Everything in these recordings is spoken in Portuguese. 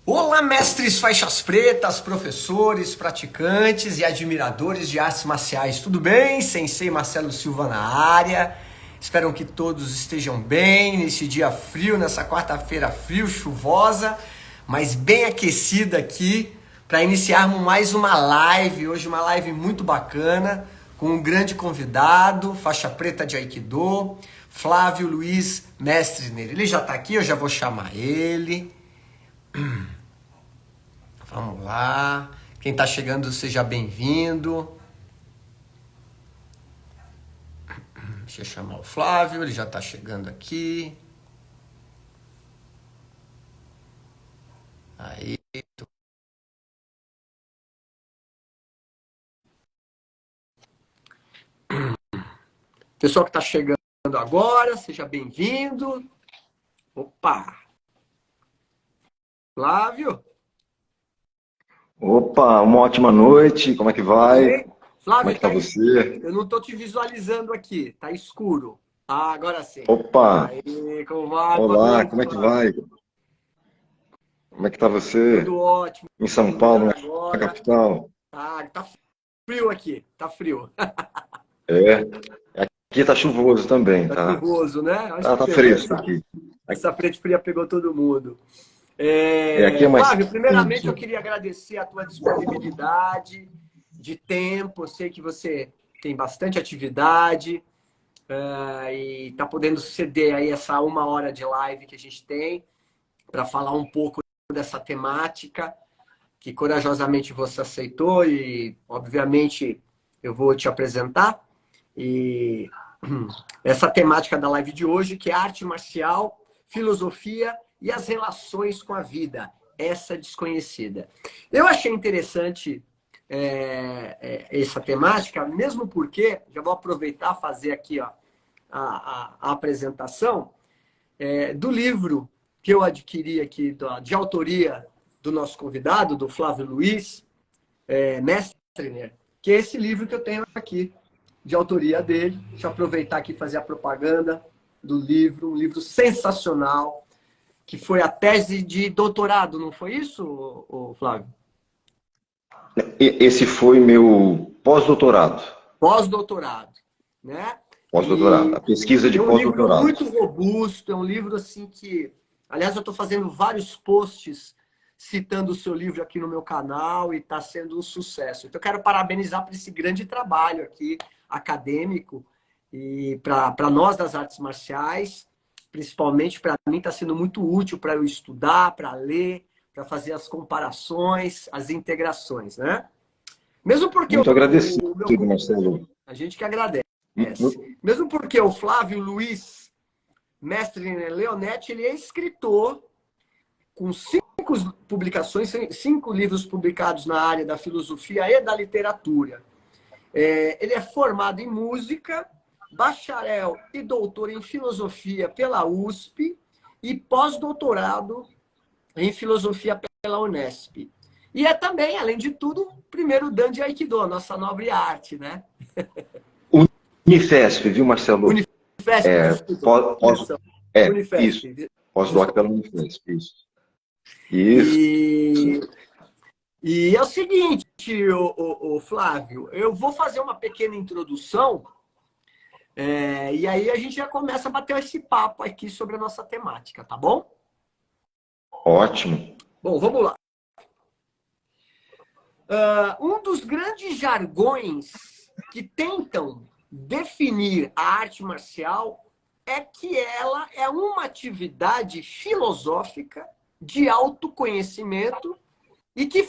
Olá, mestres faixas pretas, professores, praticantes e admiradores de artes marciais. Tudo bem? Sensei Marcelo Silva na área. Espero que todos estejam bem nesse dia frio, nessa quarta-feira frio, chuvosa, mas bem aquecida aqui para iniciarmos mais uma live. Hoje uma live muito bacana com um grande convidado, faixa preta de Aikido, Flávio Luiz Mestriner. Ele já está aqui, eu já vou chamar ele. Vamos lá. Quem está chegando, seja bem-vindo. Deixa eu chamar o Flávio, ele já está chegando aqui. Aí. Pessoal que está chegando agora, seja bem-vindo. Opa! Flávio? Opa, uma ótima noite, como é que vai? Flávio, Como é que tá você? eu não estou te visualizando aqui, tá escuro. Ah, agora sim. Opa, Aí, como vai? Boa olá, noite, como é que Flávio. vai? Como é que tá você? Tudo ótimo. Em São Paulo, na Agora. capital? Ah, tá frio aqui, tá frio. É, aqui tá chuvoso também, Tá tá? chuvoso, né? Acho que Tá pegou fresco essa, aqui. essa frente fria, pegou todo mundo. Aqui é mais Flávio, primeiramente eu quente. queria agradecer a tua disponibilidade de tempo. Eu sei que você tem bastante atividade e está podendo ceder aí essa uma hora de live que a gente tem para falar um pouco dessa temática que corajosamente você aceitou e, obviamente, eu vou te apresentar. E essa temática da live de hoje, que é arte marcial, filosofia e as relações com a vida, essa desconhecida. Eu achei interessante essa temática, mesmo porque, já vou aproveitar e fazer aqui ó, a apresentação do livro que eu adquiri aqui, de autoria do nosso convidado, do Flávio Luiz Mestriner, que é esse livro que eu tenho aqui, de autoria dele. Deixa eu aproveitar aqui e fazer a propaganda do livro, um livro sensacional, que foi a tese de doutorado, não foi isso, Flávio? Esse foi meu pós-doutorado. Pós-doutorado, né? Pós-doutorado, E a pesquisa de é um livro pós-doutorado. muito robusto, é um livro assim que... Aliás, eu estou fazendo vários posts citando o seu livro aqui no meu canal e está sendo um sucesso. Então, eu quero parabenizar por esse grande trabalho aqui, acadêmico, e para nós das artes marciais, principalmente para mim, está sendo muito útil para eu estudar, para ler, para fazer as comparações, as integrações, né? Mesmo porque Muito agradecido, o meu... Marcelo. A gente que agradece. Mesmo porque o Flávio Luiz Mestre Leonetti, ele é escritor com 5 livros publicados na área da filosofia e da literatura. Ele é formado em música, bacharel e doutor em filosofia pela USP e pós-doutorado em filosofia pela Unesp. E é também, além de tudo, primeiro dan de Aikido, a nossa nobre arte, né? Unifesp, viu, Marcelo? Unifesp, desculpa. Isso. Unifesp. Pós-doc pela Unifesp, isso. Isso. E é o seguinte, o Flávio, eu vou fazer uma pequena introdução e aí a gente já começa a bater esse papo aqui sobre a nossa temática, tá bom? Ótimo. Bom, vamos lá. Um dos grandes jargões que tentam definir a arte marcial é que ela é uma atividade filosófica de autoconhecimento e que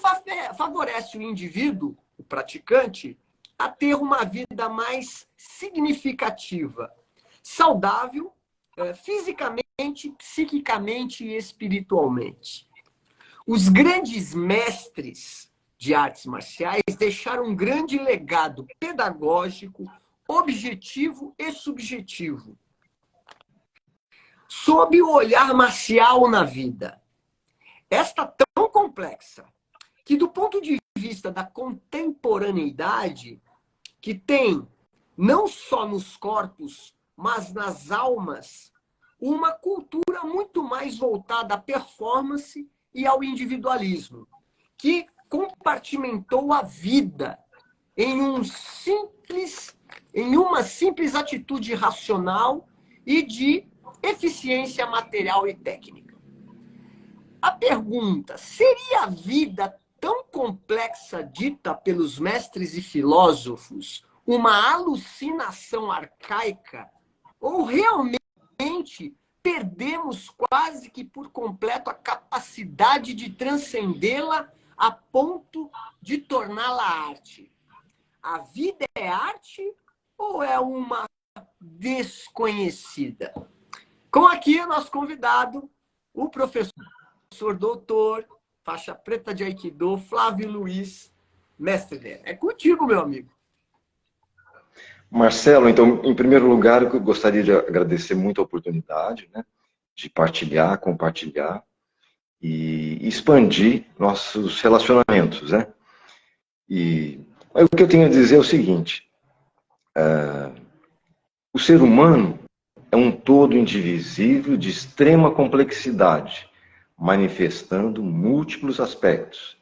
favorece o indivíduo, o praticante, a ter uma vida mais significativa, saudável, fisicamente, psiquicamente e espiritualmente. Os grandes mestres de artes marciais deixaram um grande legado pedagógico, objetivo e subjetivo sob o olhar marcial na vida. Esta tão complexa que, do ponto de vista da contemporaneidade, que tem não só nos corpos, mas nas almas, uma cultura muito mais voltada à performance e ao individualismo, que compartimentou a vida em uma simples atitude racional e de eficiência material e técnica. A pergunta: seria a vida tão complexa dita pelos mestres e filósofos uma alucinação arcaica? Ou realmente perdemos quase que por completo a capacidade de transcendê-la a ponto de torná-la arte? A vida é arte ou é uma desconhecida? Com aqui o nosso convidado, o professor doutor, faixa preta de Aikido, Flávio Luiz, mestre. É contigo, meu amigo. Marcelo, então, em primeiro lugar, eu gostaria de agradecer muito a oportunidade, né, de partilhar, compartilhar e expandir nossos relacionamentos, né? E o que eu tenho a dizer é o seguinte: o ser humano é um todo indivisível de extrema complexidade, manifestando múltiplos aspectos: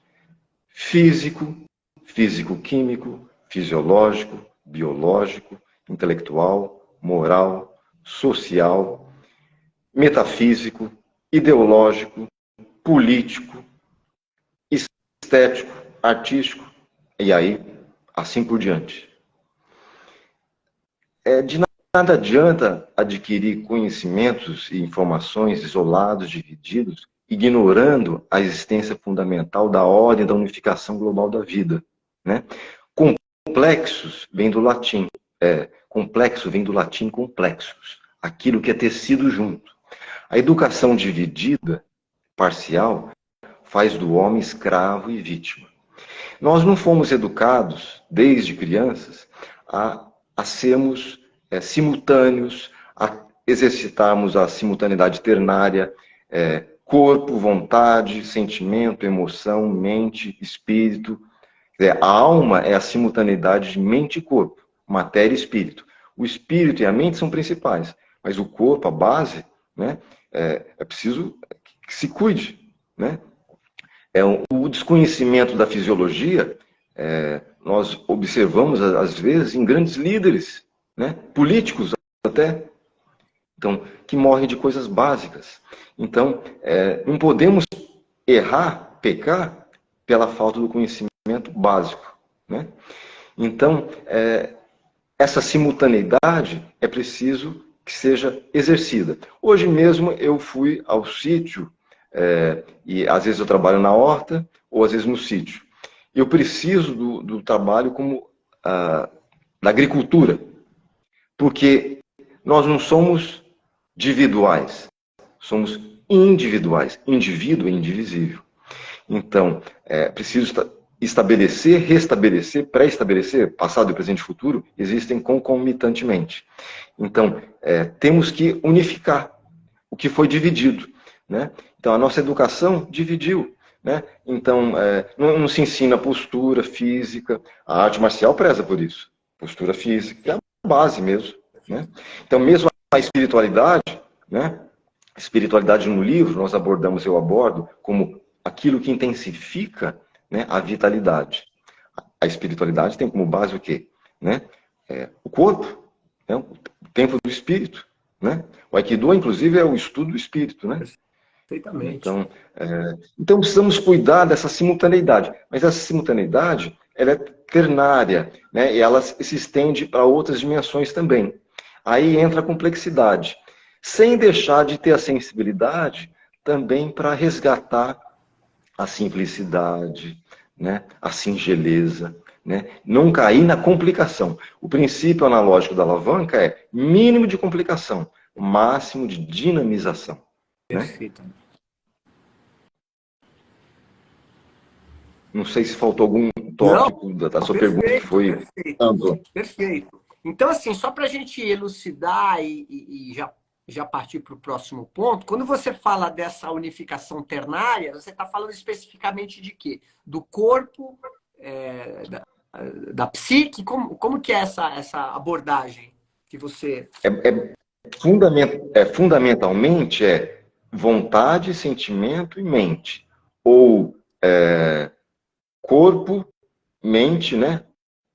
físico, físico-químico, fisiológico, biológico, intelectual, moral, social, metafísico, ideológico, político, estético, artístico, e aí, assim por diante. De nada adianta adquirir conhecimentos e informações isolados, divididos, ignorando a existência fundamental da ordem da unificação global da vida, né? Complexos vem do latim. Complexo vem do latim complexos, aquilo que é tecido junto. A educação dividida, parcial, faz do homem escravo e vítima. Nós não fomos educados, desde crianças, a sermos simultâneos, a exercitarmos a simultaneidade ternária, corpo, vontade, sentimento, emoção, mente, espírito. A alma é a simultaneidade de mente e corpo, matéria e espírito. O espírito e a mente são principais, mas o corpo, a base, né, é preciso que se cuide, né? O desconhecimento da fisiologia, nós observamos, às vezes, em grandes líderes, né, políticos até, então, que morrem de coisas básicas. Então, não podemos errar, pecar, pela falta do conhecimento básico, né? Então, essa simultaneidade é preciso que seja exercida. Hoje mesmo eu fui ao sítio, e às vezes eu trabalho na horta, ou às vezes no sítio. Eu preciso do trabalho como da agricultura, porque nós não somos individuais, somos individuais. Indivíduo é indivisível. Então, preciso estabelecer, restabelecer, pré-estabelecer, passado, presente e futuro, existem concomitantemente. Então, temos que unificar o que foi dividido, né? Então, a nossa educação dividiu, né? Então, não se ensina postura física, a arte marcial preza por isso. Postura física, é a base mesmo, né? Então, mesmo a espiritualidade, né? Espiritualidade no livro, nós abordamos, eu abordo, como aquilo que intensifica, né, a vitalidade. A espiritualidade tem como base o quê? Né? O corpo, né? O templo do espírito. Né? O Aikido, inclusive, é o estudo do espírito. Né? Perfeitamente. Então precisamos cuidar dessa simultaneidade. Mas essa simultaneidade, ela é ternária, né? E ela se estende para outras dimensões também. Aí entra a complexidade. Sem deixar de ter a sensibilidade também para resgatar a simplicidade, né? A singeleza, né? Não cair na complicação. O princípio analógico da alavanca é mínimo de complicação, máximo de dinamização. Perfeito. Né? Não sei se faltou algum tópico da sua pergunta que foi ampla. Perfeito. Então, assim, só para a gente elucidar e já partir para o próximo ponto, quando você fala dessa unificação ternária, você está falando especificamente de quê? Do corpo, da psique? Como que é essa abordagem que você... Fundamentalmente vontade, sentimento e mente. ou corpo, mente, né?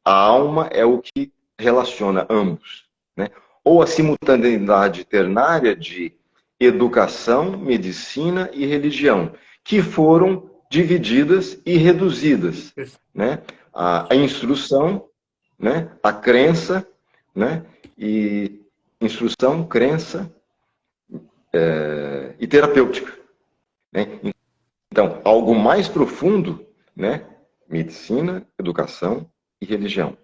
A alma é o que relaciona ambos, né? Ou a simultaneidade ternária de educação, medicina e religião, que foram divididas e reduzidas, né? A instrução, né? A crença, né? E instrução, crença e terapêutica, né? Então, algo mais profundo, né? Medicina, educação e religião.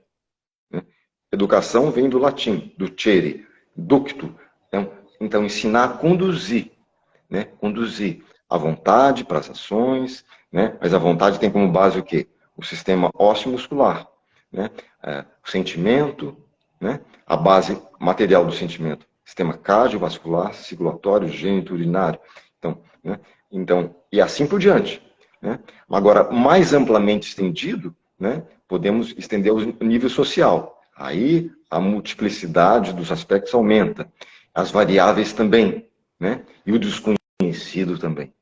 Né? Educação vem do latim, do cere, ducto. Então, ensinar a conduzir, né? Conduzir a vontade para as ações, né? Mas a vontade tem como base o quê? O sistema ósseo-muscular, né? O sentimento, né? A base material do sentimento, sistema cardiovascular, circulatório, geniturinário. Então, né? E assim por diante, né? Agora, mais amplamente estendido, né? Podemos estender ao nível social. Aí a multiplicidade dos aspectos aumenta, as variáveis também, né? E o desconhecido também.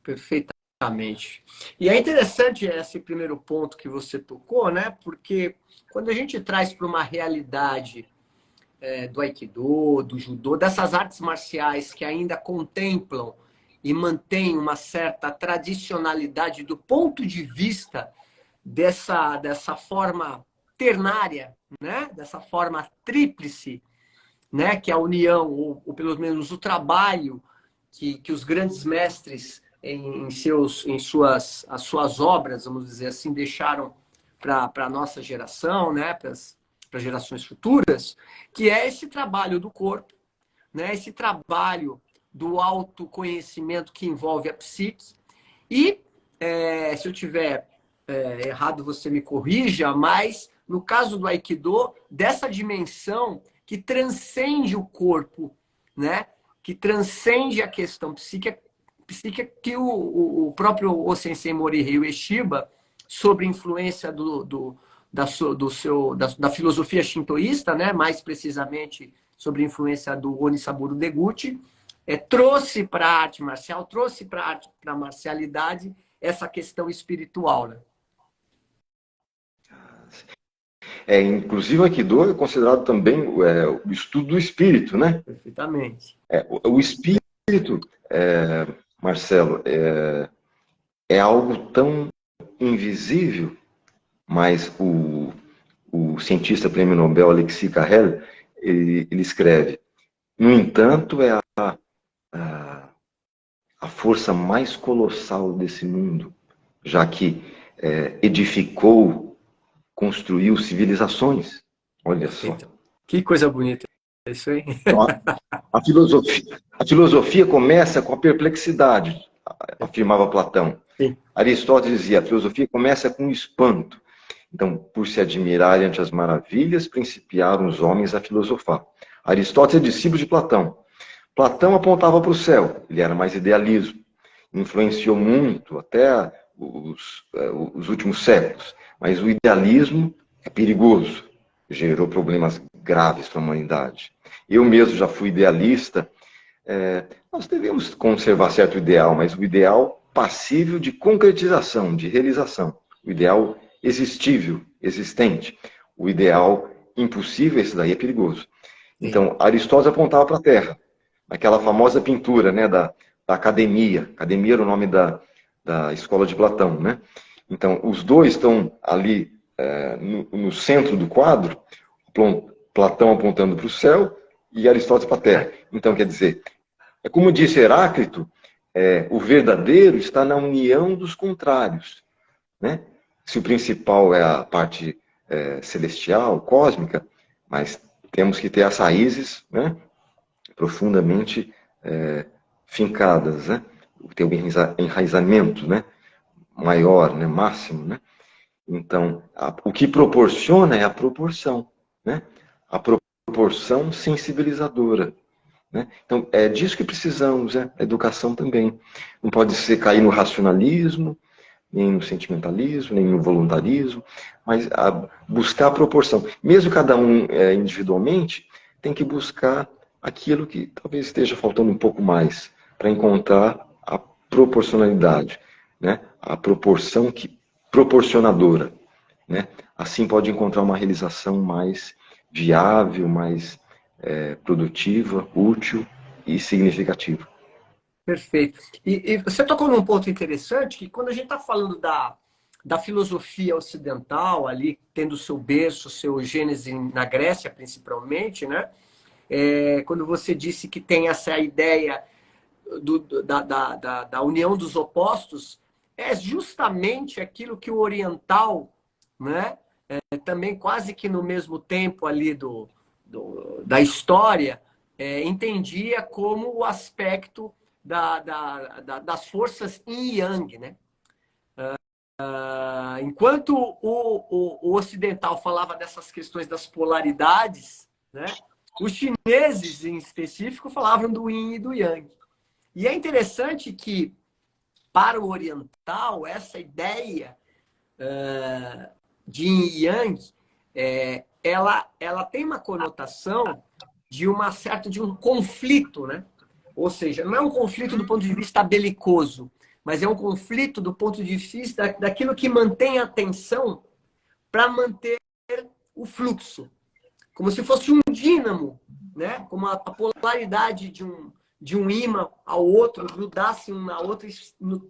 Perfeitamente. E é interessante esse primeiro ponto que você tocou, né? Porque quando a gente traz para uma realidade do Aikido, do Judô, dessas artes marciais que ainda contemplam e mantêm uma certa tradicionalidade do ponto de vista dessa forma ternária, né? Dessa forma tríplice, né? Que é a união, ou pelo menos o trabalho que os grandes mestres as suas obras, vamos dizer assim, deixaram para a nossa geração, né? Para gerações futuras, que é esse trabalho do corpo, né? Esse trabalho do autoconhecimento que envolve a psique. E, se eu tiver errado, você me corrija, mas no caso do Aikido, dessa dimensão que transcende o corpo, né? Que transcende a questão psíquica que o próprio O-Sensei Morihei Ueshiba, sob influência da filosofia shintoísta, né? Mais precisamente sobre influência do Onisaburo Deguchi, trouxe para a arte marcial, trouxe para a marcialidade essa questão espiritual, né? Inclusive o Aikido é considerado também o estudo do espírito, né? Perfeitamente. O espírito, Marcelo, é algo tão invisível, mas o cientista prêmio Nobel Alexis Carrel, ele escreve: no entanto, é a força mais colossal desse mundo, já que edificou, construiu civilizações. Olha Perfeito. só. Que coisa bonita isso, hein? Então, a filosofia começa com a perplexidade, afirmava Platão. Sim. Aristóteles dizia: a filosofia começa com o espanto. Então, por se admirarem ante as maravilhas, principiaram os homens a filosofar. Aristóteles é discípulo de Platão. Platão apontava para o céu, ele era mais idealismo. Influenciou muito até os últimos séculos. Mas o idealismo é perigoso, gerou problemas graves para a humanidade. Eu mesmo já fui idealista. Nós devemos conservar certo ideal, mas o ideal passível de concretização, de realização. O ideal existível, existente. O ideal impossível, esse daí é perigoso. Então, Aristóteles apontava para a Terra. Aquela famosa pintura, né, da academia. Academia era o nome da escola de Platão, né? Então, os dois estão ali no centro do quadro, Platão apontando para o céu e Aristóteles para a Terra. Então, quer dizer, como disse Heráclito, o verdadeiro está na união dos contrários, né? Se o principal é a parte celestial, cósmica, mas temos que ter as raízes, né, profundamente fincadas, né? Ter um enraizamento, né, maior, né, máximo, né? Então, o que proporciona é a proporção, né? A proporção sensibilizadora, né? Então, é disso que precisamos, a educação também. Não pode ser cair no racionalismo, nem no sentimentalismo, nem no voluntarismo, mas buscar a proporção. Mesmo cada um individualmente, tem que buscar aquilo que talvez esteja faltando um pouco mais, para encontrar a proporcionalidade, né? A proporção proporcionadora, né? Assim pode encontrar uma realização mais viável, mais produtiva, útil e significativa. Perfeito. E você tocou num ponto interessante, que quando a gente está falando da filosofia ocidental, ali tendo seu berço, seu gênese na Grécia, principalmente, né? Quando você disse que tem essa ideia da união dos opostos, é justamente aquilo que o oriental, né? Também quase que no mesmo tempo ali da história, entendia como o aspecto das forças yin e yang, né? Enquanto o ocidental falava dessas questões das polaridades, né? Os chineses, em específico, falavam do yin e do yang. E é interessante que, para o oriental, essa ideia de yin e yang, ela tem uma conotação de de um conflito, né? Ou seja, não é um conflito do ponto de vista belicoso, mas é um conflito do ponto de vista daquilo que mantém a tensão para manter o fluxo. Como se fosse um dínamo, né? Como a polaridade de um ímã ao outro grudasse um na outra e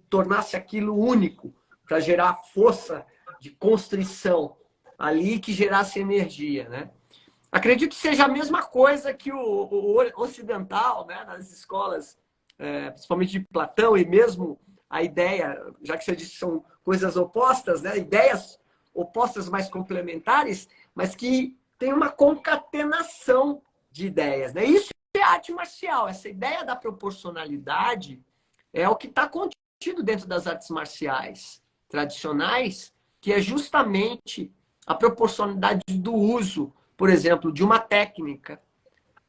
tornasse aquilo único para gerar força de constrição ali que gerasse energia, né? Acredito que seja a mesma coisa que o ocidental, né, nas escolas, principalmente de Platão, e mesmo a ideia, já que você disse que são coisas opostas, né, ideias opostas mais complementares, mas que tem uma concatenação de ideias, né? Isso é arte marcial. Essa ideia da proporcionalidade é o que está contido dentro das artes marciais tradicionais, que é justamente a proporcionalidade do uso, por exemplo, de uma técnica,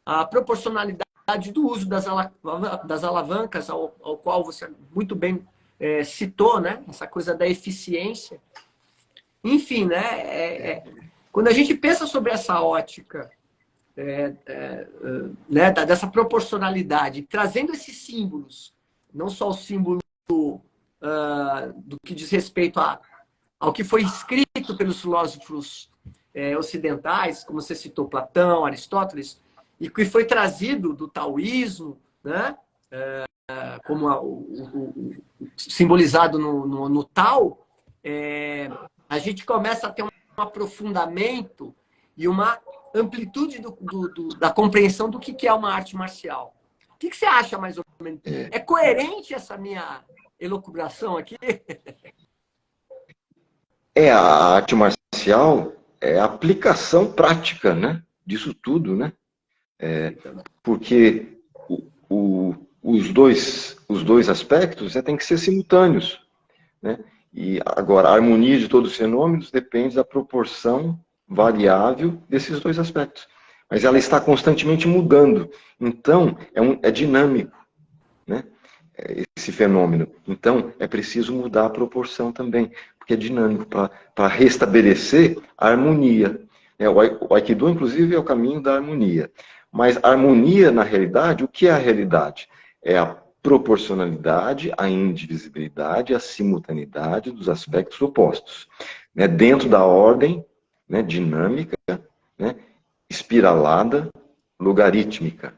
a proporcionalidade do uso das alavancas, ao qual você muito bem citou, né? Essa coisa da eficiência. Enfim, né? Quando a gente pensa sobre essa ótica, né, dessa proporcionalidade, trazendo esses símbolos, não só o símbolo do que diz respeito ao que foi escrito pelos filósofos ocidentais, como você citou Platão, Aristóteles, e que foi trazido do taoísmo, né, como simbolizado no Tao, a gente começa a ter um aprofundamento e uma amplitude da compreensão do que é uma arte marcial. O que você acha, mais ou menos? É coerente essa minha elucubração aqui? A arte marcial é a aplicação prática, né, disso tudo, né? Porque os dois aspectos têm que ser simultâneos, né? E agora, a harmonia de todos os fenômenos depende da proporção variável desses dois aspectos. Mas ela está constantemente mudando. Então, é dinâmico, né? Esse fenômeno. Então, é preciso mudar a proporção também, porque é dinâmico, para restabelecer a harmonia. O Aikido, inclusive, é o caminho da harmonia. Mas a harmonia, na realidade, o que é a realidade? É a proporcionalidade, a indivisibilidade, a simultaneidade dos aspectos opostos, né? Dentro da ordem, né, dinâmica, né, espiralada, logarítmica.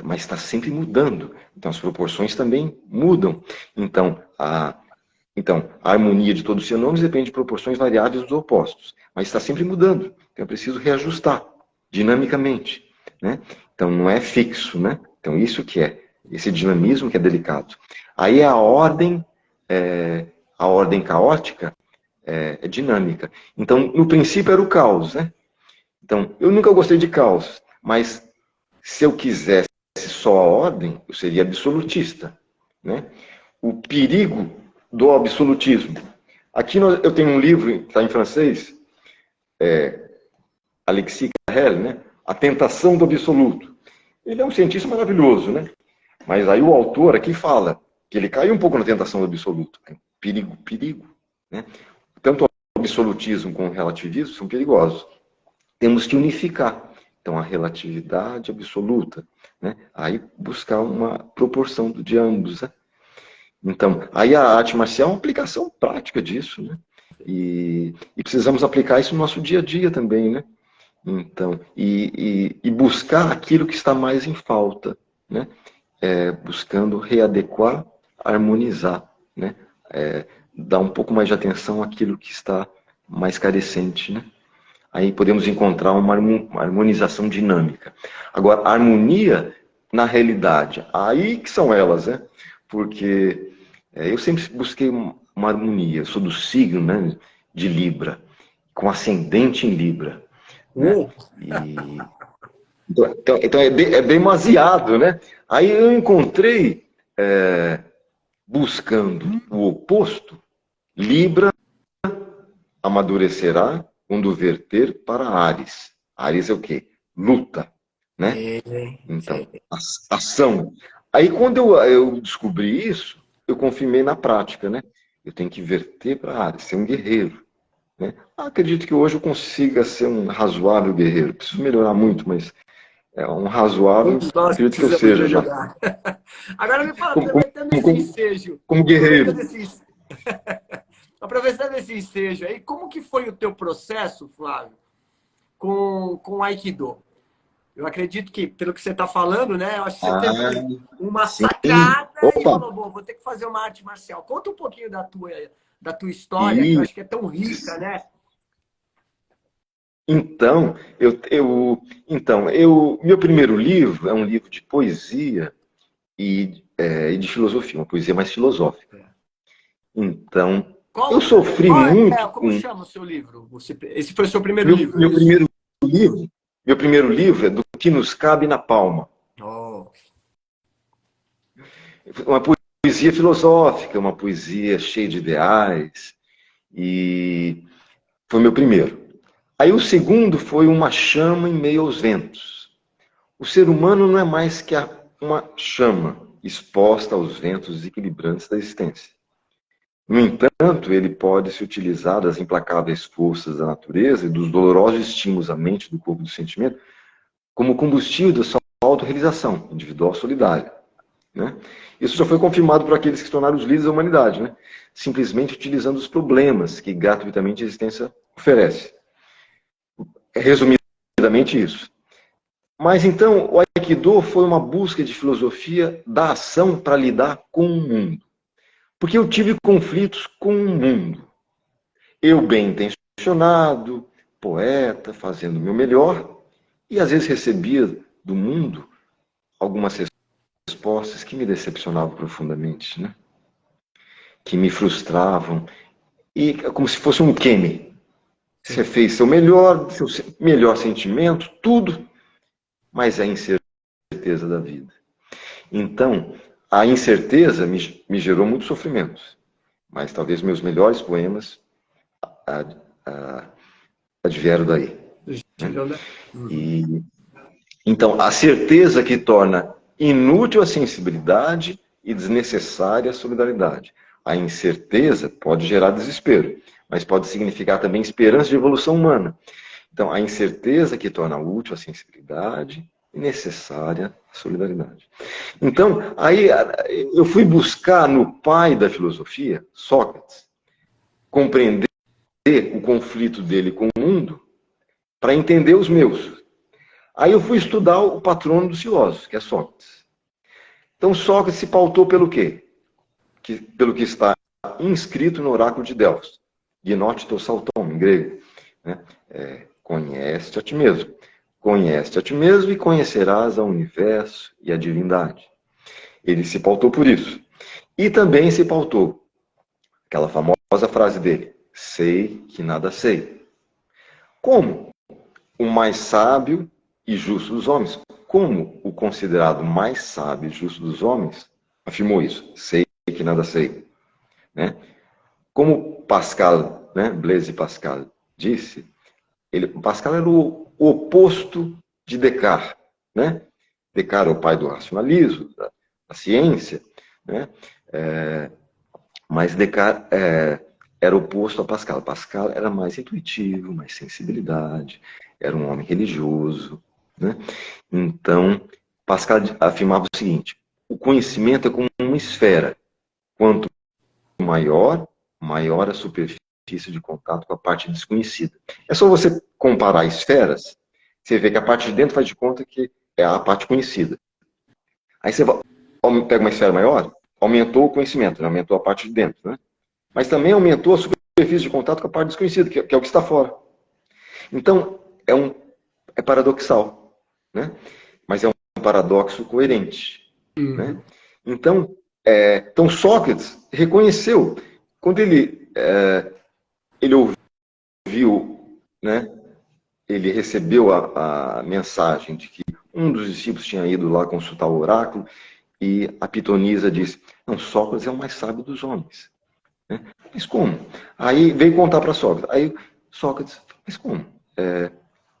Mas está sempre mudando. Então, as proporções também mudam. Então, a harmonia de todos os fenômenos depende de proporções variáveis dos opostos. Mas está sempre mudando. Então, é preciso reajustar dinamicamente, né? Então, não é fixo, né? Então, isso que é esse dinamismo que é delicado. Aí a ordem caótica é dinâmica. Então, no princípio era o caos, né? Então, eu nunca gostei de caos, mas se eu quisesse só a ordem, eu seria absolutista, né? O perigo do absolutismo. Aqui eu tenho um livro, está em francês, Alexis Carrel, né? A Tentação do Absoluto. Ele é um cientista maravilhoso, né? Mas aí o autor aqui fala que ele caiu um pouco na tentação do absoluto. Perigo, né? Tanto o absolutismo como o relativismo são perigosos. Temos que unificar. Então, a relatividade absoluta, né? Aí buscar uma proporção de ambos, né? Então, aí a arte marcial é uma aplicação prática disso, né? E precisamos aplicar isso no nosso dia a dia também, né? Então, e buscar aquilo que está mais em falta, né? Buscando readequar, harmonizar, né? Dar um pouco mais de atenção àquilo que está mais carecente, né? Aí podemos encontrar uma harmonização dinâmica. Agora, a harmonia, na realidade, aí que são elas, né? Porque eu sempre busquei uma harmonia. Eu sou do signo, né, de Libra, com ascendente em Libra, né? Uou! E, então é bem baseado, né? Aí eu encontrei, buscando o oposto, Libra amadurecerá quando verter para Áries. Áries é o quê? Luta, né? Então, Sei. ação. Aí quando eu descobri isso, eu confirmei na prática, né? Eu tenho que verter para Áries, ser um guerreiro, né? Acredito que hoje eu consiga ser um razoável guerreiro. Preciso melhorar muito, mas um razoável, Todos nós acredito que eu precisamos seja já. melhorar. Agora me fala, Como, como, aproveitando esse como, ensejo, como aproveitando guerreiro. esse, aproveitando esse ensejo aí, como que foi o teu processo, Flávio, com o Aikido? Eu acredito que, pelo que você está falando, né? Eu acho que você teve Ah, uma sim. sacada e Opa! falou, bom, vou ter que fazer uma arte marcial. Conta um pouquinho da tua história, que eu E acho que é tão rica, né? então, meu primeiro livro é um livro de poesia e de filosofia, uma poesia mais filosófica. Então, eu sofri muito Como com chama o seu livro? Esse foi o seu primeiro meu, livro, é meu isso? primeiro livro. Meu primeiro livro é Do que nos cabe na palma. Oh, Uma poesia filosófica, uma poesia cheia de ideais, e foi meu primeiro. Aí o segundo foi Uma chama em meio aos ventos. O ser humano não é mais que uma chama exposta aos ventos desequilibrantes da existência. No entanto, ele pode se utilizar das implacáveis forças da natureza e dos dolorosos estímulos à mente, do corpo e do sentimento como combustível da sua autorrealização individual solidária. Né? Isso já foi confirmado por aqueles que se tornaram os líderes da humanidade, né? Simplesmente utilizando os problemas que gratuitamente a existência oferece. Resumidamente isso. Mas então, o Aikido foi uma busca de filosofia da ação para lidar com o mundo. Porque eu tive conflitos com o mundo. Eu, bem intencionado, poeta, fazendo o meu melhor, e às vezes recebia do mundo algumas respostas que me decepcionavam profundamente, né? Que me frustravam, e como se fosse um queime. Você sim. fez seu melhor sentimento, tudo, mas é a incerteza da vida. Então, a incerteza me gerou muitos sofrimentos, mas talvez meus melhores poemas advieram daí. Né? Uhum. E, então, a certeza que torna inútil a sensibilidade e desnecessária a solidariedade. A incerteza pode gerar desespero, mas pode significar também esperança de evolução humana. Então, a incerteza que torna útil a sensibilidade e necessária a solidariedade. Então, aí eu fui buscar no pai da filosofia, Sócrates, compreender o conflito dele com o mundo para entender os meus. Aí eu fui estudar o patrono dos filósofos, que é Sócrates. Então, Sócrates se pautou pelo quê? Pelo que está inscrito no oráculo de Delfos, Gnóti to Salton, em grego. Né? Conhece-te a ti mesmo. Conhece-te a ti mesmo e conhecerás ao universo e a divindade. Ele se pautou por isso. E também se pautou aquela famosa frase dele: sei que nada sei. Como o mais sábio e justo dos homens, como o considerado mais sábio e justo dos homens, afirmou isso: sei que nada sei. Né? Como Pascal, né, Blaise Pascal, disse, Pascal era o oposto de Descartes. Né? Descartes é o pai do racionalismo, da ciência, né? Mas Descartes era oposto a Pascal. Pascal era mais intuitivo, mais sensibilidade, era um homem religioso. Né? Então, Pascal afirmava o seguinte: o conhecimento é como uma esfera. Quanto maior, maior a superfície de contato com a parte desconhecida. É só você comparar esferas, você vê que a parte de dentro faz de conta que é a parte conhecida. Aí você pega uma esfera maior, aumentou o conhecimento, né? Aumentou a parte de dentro, né? Mas também aumentou a superfície de contato com a parte desconhecida, que é o que está fora. Então, é paradoxal, né? Mas é um paradoxo coerente, né? Então, então Sócrates reconheceu, quando ele ouviu, né? Ele recebeu a mensagem de que um dos discípulos tinha ido lá consultar o oráculo e a pitonisa disse, não, Sócrates é o mais sábio dos homens. Né? Mas como? Aí veio contar para Sócrates. Aí Sócrates, mas como?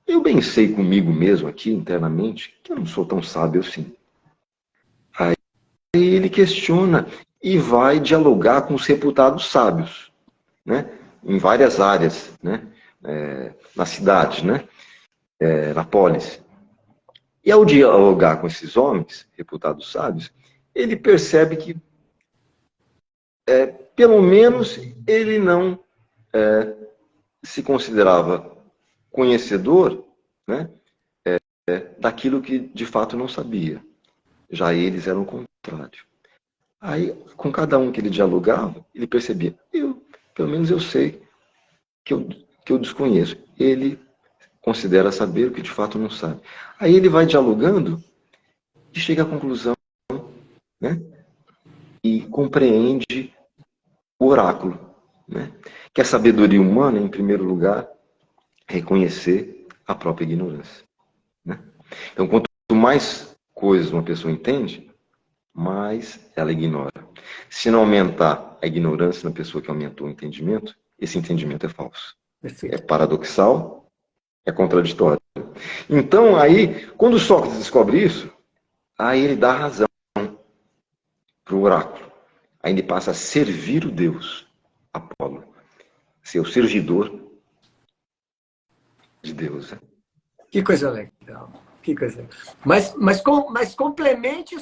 Eu bem sei comigo mesmo aqui, internamente, que eu não sou tão sábio assim. Aí ele questiona e vai dialogar com os reputados sábios, né? Em várias áreas, né? Na cidade, né? Na polis. E ao dialogar com esses homens, reputados sábios, ele percebe que, pelo menos, ele não se considerava conhecedor, né? Daquilo que de fato não sabia. Já eles eram o contrário. Aí, com cada um que ele dialogava, ele percebia, pelo menos eu sei que eu desconheço. Ele considera saber o que de fato não sabe. Aí ele vai dialogando e chega à conclusão, né? E compreende o oráculo, né? Que a sabedoria humana, em primeiro lugar, é reconhecer a própria ignorância, né? Então, quanto mais coisas uma pessoa entende, mais ela ignora. Se não aumentar a ignorância na pessoa que aumentou o entendimento, esse entendimento é falso. Perfeito. É paradoxal, é contraditório. Então, aí, quando Sócrates descobre isso, aí ele dá razão para o oráculo. Aí ele passa a servir o Deus Apolo, ser o servidor de Deus. Né? Que coisa legal. Que coisa legal. Mas complemente a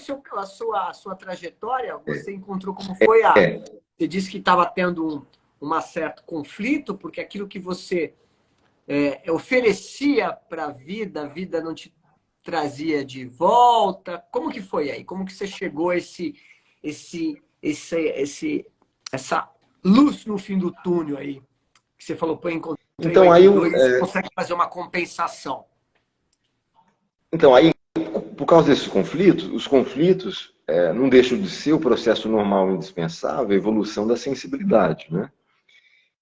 sua trajetória. Você encontrou como foi Você disse que estava tendo um certo conflito, porque aquilo que você oferecia para a vida não te trazia de volta. Como que foi aí? Como que você chegou a essa luz no fim do túnel aí? Que você falou, pô, encontrei Então, o aí, Aikido e você consegue fazer uma compensação. então, aí, por causa desses conflitos, os conflitos não deixam de ser o processo normal e indispensável, a evolução da sensibilidade, né?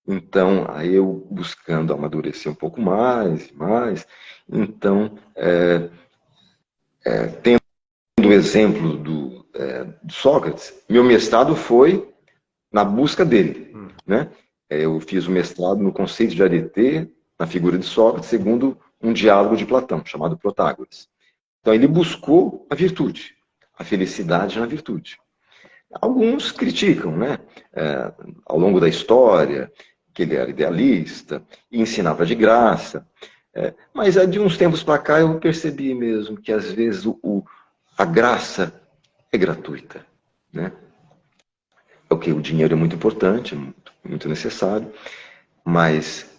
Então, aí eu buscando amadurecer um pouco mais, então, tendo o exemplo do Sócrates, meu mestrado foi na busca dele, né? Eu fiz o mestrado no conceito de arete, na figura de Sócrates, segundo um diálogo de Platão, chamado Protágoras. Então, ele buscou a virtude, a felicidade na virtude. Alguns criticam, né? Ao longo da história, que ele era idealista e ensinava de graça. Mas de uns tempos para cá eu percebi mesmo que às vezes a graça é gratuita, né? Ok, o dinheiro é muito importante, muito necessário, mas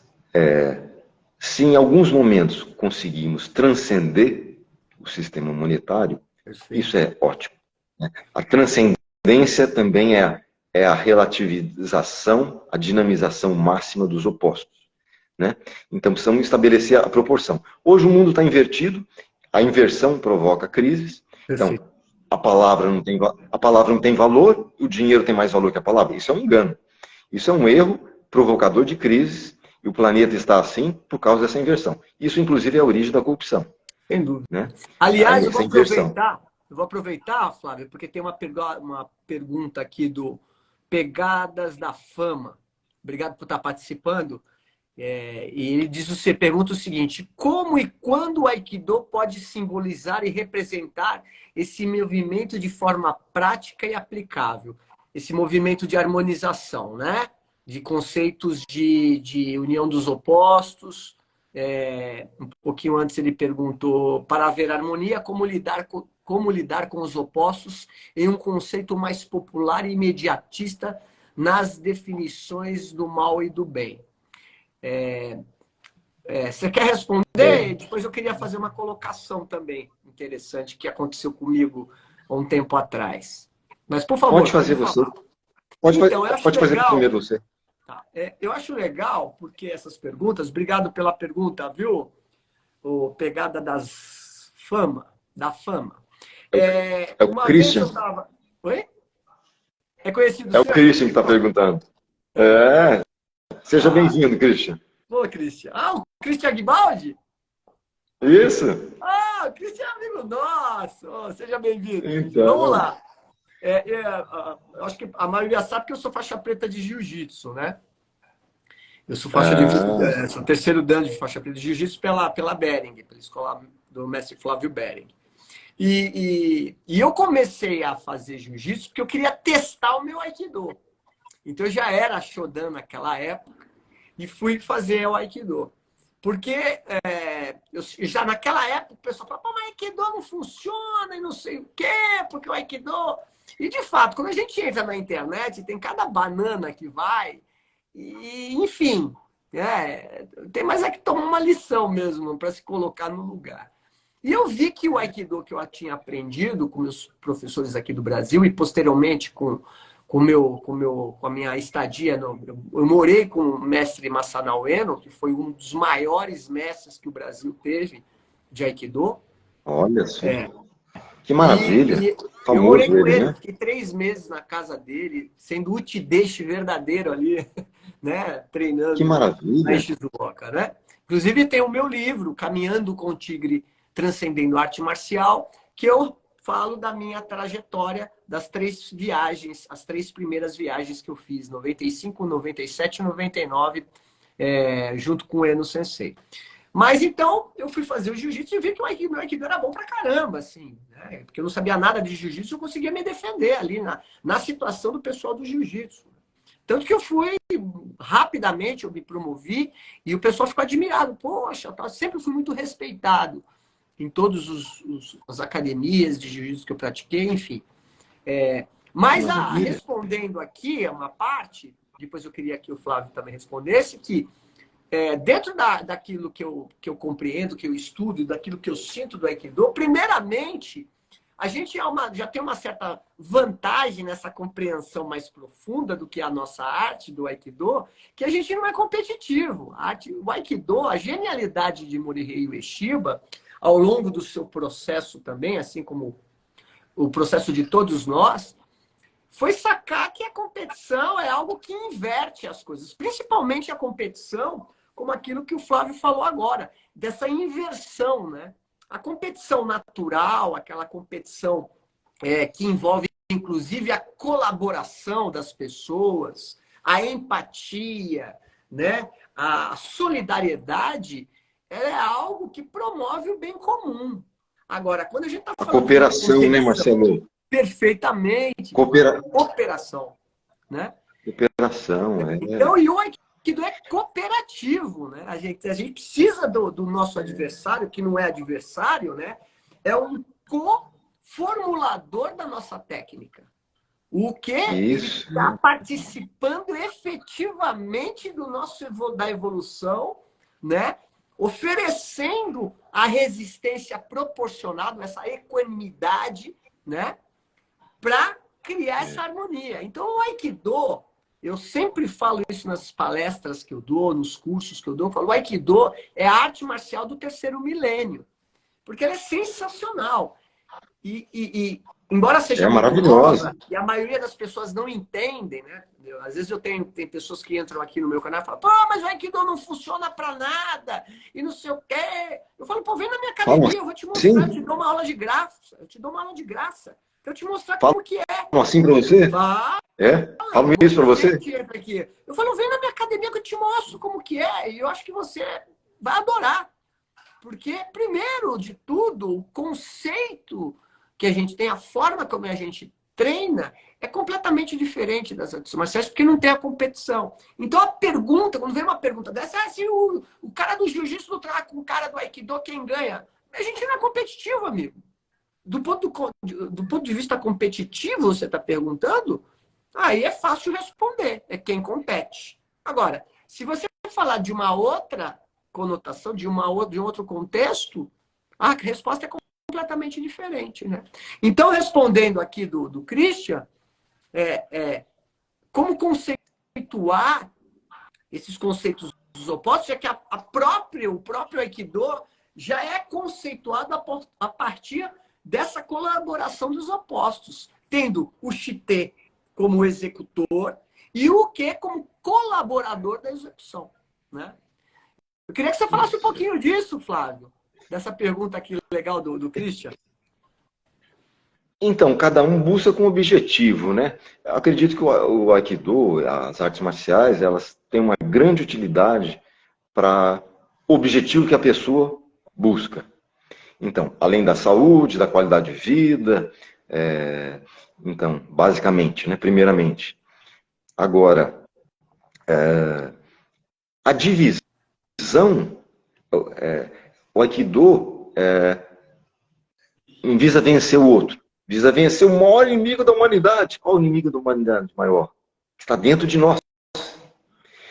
se em alguns momentos conseguimos transcender o sistema monetário, isso é ótimo. Né? A transcendência também é a relativização, a dinamização máxima dos opostos. Né? Então precisamos estabelecer a proporção. Hoje o mundo está invertido, a inversão provoca crises. Então, a palavra não tem valor, o dinheiro tem mais valor que a palavra. Isso é um engano. Isso é um erro provocador de crises, e o planeta está assim por causa dessa inversão. Isso, inclusive, é a origem da corrupção. Sem dúvida. Né? Aliás, eu vou aproveitar, Flávio, porque tem uma pergunta aqui do Pegadas da Fama. Obrigado por estar participando. E ele pergunta o seguinte: como e quando o Aikido pode simbolizar e representar esse movimento de forma prática e aplicável? Esse movimento de harmonização, né? De conceitos de união dos opostos. Um pouquinho antes ele perguntou, para haver harmonia, como lidar com os opostos em um conceito mais popular e imediatista nas definições do mal e do bem. Você quer responder? Depois eu queria fazer uma colocação também interessante que aconteceu comigo há um tempo atrás. Mas, por favor, pode fazer você. Então, eu acho pode fazer legal, primeiro você. tá, eu acho legal, porque essas perguntas, obrigado pela pergunta, viu? O Pegada da Fama. É o Uma vez Christian. eu estava... Oi? É conhecido É o seu? Christian que está perguntando. Seja bem-vindo, Christian. Pô, Christian. Ah, o Christian Guibaldi? Isso. Ah, o Christian é amigo nosso. Oh, seja bem-vindo. Então. Vamos lá. Eu acho que a maioria sabe que eu sou faixa preta de jiu-jitsu, né? Eu sou sou terceiro dan de faixa preta de jiu-jitsu pela Bering, pela escola do mestre Flávio Bering. E eu comecei a fazer jiu-jitsu porque eu queria testar o meu aikido. Então eu já era shodan naquela época e fui fazer o aikido. Porque já naquela época o pessoal falava, mas o aikido não funciona e não sei o quê, porque o aikido... E de fato, quando a gente entra na internet, tem cada banana que vai, e enfim, tem mais que tomar uma lição mesmo para se colocar no lugar. E eu vi que o aikido que eu tinha aprendido com meus professores aqui do Brasil e posteriormente com a minha estadia, eu morei com o mestre Masanao Eno, que foi um dos maiores mestres que o Brasil teve de aikido. Olha só. Que maravilha. Eu morei com ele, né? Fiquei 3 meses na casa dele, sendo o Utideishi verdadeiro ali, né? Treinando Que maravilha. na Shizuoka, né? Inclusive tem o meu livro, Caminhando com o Tigre, Transcendendo a Arte Marcial, que eu falo da minha trajetória das 3 viagens, as 3 primeiras viagens que eu fiz, 95, 97 e 99, junto com o Eno Sensei. Mas então, eu fui fazer o jiu-jitsu e vi que o aikido era bom pra caramba, assim, né? Porque eu não sabia nada de jiu-jitsu, eu conseguia me defender ali na situação do pessoal do jiu-jitsu. Tanto que eu fui, rapidamente, eu me promovi e o pessoal ficou admirado. Poxa, eu sempre fui muito respeitado em todas as academias de jiu-jitsu que eu pratiquei, enfim. Mas respondendo aqui, uma parte, depois eu queria que o Flávio também respondesse, que dentro daquilo que eu compreendo, que eu estudo, daquilo que eu sinto do Aikido, primeiramente, a gente já tem uma certa vantagem nessa compreensão mais profunda do que a nossa arte do Aikido, que a gente não é competitivo. O Aikido, a genialidade de Morihei Ueshiba, ao longo do seu processo também, assim como o processo de todos nós, foi sacar que a competição é algo que inverte as coisas, principalmente a competição, como aquilo que o Flávio falou agora, dessa inversão, né? A competição natural, aquela competição que envolve, inclusive, a colaboração das pessoas, a empatia, né? A solidariedade, ela é algo que promove o bem comum. Agora, quando a gente está falando a cooperação, né, Marcelo? Perfeitamente. Cooperação, né? Cooperação, Então, e o Aikido é cooperativo, né? A gente precisa do nosso adversário, que não é adversário, né? É um co-formulador da nossa técnica. O que ele está participando efetivamente da evolução, né? Oferecendo a resistência proporcional, essa equanimidade, né? Para criar essa harmonia. Então, o Aikido, eu sempre falo isso nas palestras que eu dou, nos cursos que eu dou, eu falo, o Aikido é a arte marcial do 3º milênio. Porque ela é sensacional. E embora seja maravilhosa, e a maioria das pessoas não entendem, né? Às vezes tem pessoas que entram aqui no meu canal e falam, pô, mas o Aikido não funciona para nada, e não sei o quê. Eu falo, pô, vem na minha academia, eu vou te mostrar, eu te dou uma aula de graça. Eu te dou uma aula de graça. Pra eu te mostrar como que é. Assim pra você? Falo isso pra você? Aqui. Eu falo, vem na minha academia que eu te mostro como que é. E eu acho que você vai adorar. Porque, primeiro de tudo, o conceito que a gente tem, a forma como a gente treina é completamente diferente das artes marciais, porque não tem a competição. Então a pergunta, quando vem uma pergunta dessa, se o cara do jiu-jitsu lutar com o cara do aikido, quem ganha? A gente não é competitivo, amigo. Do ponto de vista competitivo, você está perguntando, aí é fácil responder, é quem compete. Agora, se você falar de uma outra conotação, de um outro contexto, a resposta é completamente diferente, né? Então, respondendo aqui do Christian, como conceituar esses conceitos dos opostos, é que o próprio Aikido já é conceituado a partir dessa colaboração dos opostos, tendo o Shite como executor e o Que como colaborador da execução, né? Eu queria que você falasse um pouquinho disso, Flávio, dessa pergunta aqui legal do Christian. Então, cada um busca com objetivo, né? Eu acredito que o Aikido, as artes marciais, elas têm uma grande utilidade para o objetivo que a pessoa busca. Então, além da saúde, da qualidade de vida, então, basicamente, né? Primeiramente. Agora, a divisão, o Aikido não visa vencer o outro, visa vencer o maior inimigo da humanidade. Qual o inimigo da humanidade maior? Que está dentro de nós.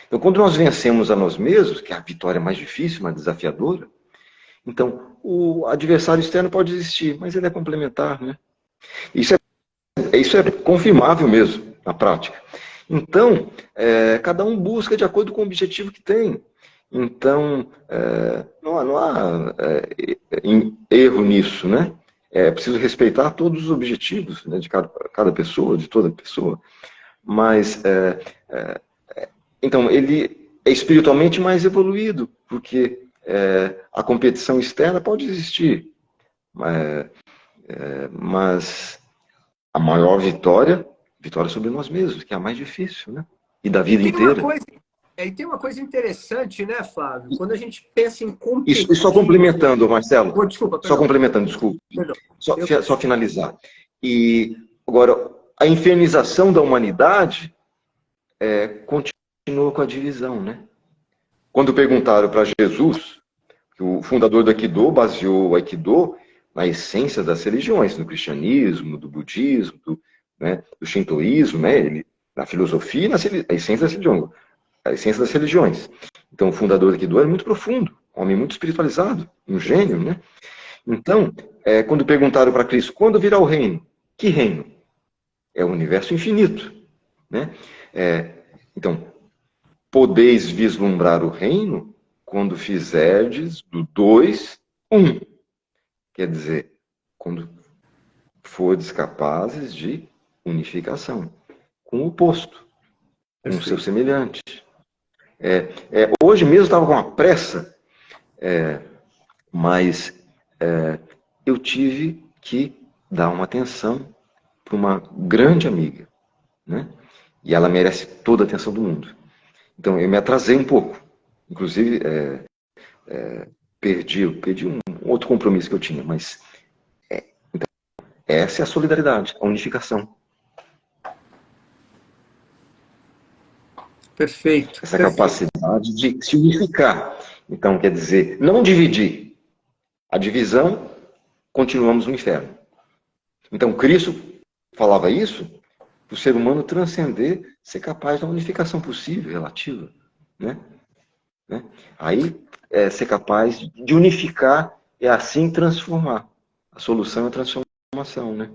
Então, quando nós vencemos a nós mesmos, que é a vitória mais difícil, mais desafiadora, então o adversário externo pode existir, mas ele é complementar, né? Isso é confirmável mesmo na prática. Então, cada um busca de acordo com o objetivo que tem. Então, não há erro nisso, né? É preciso respeitar todos os objetivos, né, de cada pessoa, de toda pessoa. Mas, então, ele é espiritualmente mais evoluído, porque a competição externa pode existir. Mas a maior vitória sobre nós mesmos, que é a mais difícil, né? E da vida inteira. E tem uma coisa interessante, né, Flávio? Quando a gente pensa em competir... E só complementando, Marcelo. Desculpa, só complementando, desculpa. Perdão. Só finalizar. E agora, a infernização da humanidade continua com a divisão, né? Quando perguntaram para Jesus, que o fundador do Aikido baseou o Aikido na essência das religiões, no cristianismo, do budismo, do shintoísmo, né? Na filosofia e na essência das religiões. Então, o fundador do Aikido é muito profundo, um homem muito espiritualizado, um gênio, né? Então, quando perguntaram para Cristo, quando virá o reino? Que reino? É o universo infinito, né? Então, podeis vislumbrar o reino quando fizerdes do 2, 1. Quer dizer, quando fordes capazes de unificação com o oposto, com o seu semelhante. Hoje mesmo eu estava com uma pressa, mas eu tive que dar uma atenção para uma grande amiga, né? E ela merece toda a atenção do mundo. Então eu me atrasei um pouco, inclusive perdi um outro compromisso que eu tinha, mas então, essa é a solidariedade, a unificação. Perfeito. Essa capacidade de se unificar. Então, quer dizer, não dividir. A divisão, continuamos no inferno. Então, Cristo falava isso, para o ser humano transcender, ser capaz da unificação possível, relativa. Né? Aí, ser capaz de unificar e assim transformar. A solução é a transformação. Né?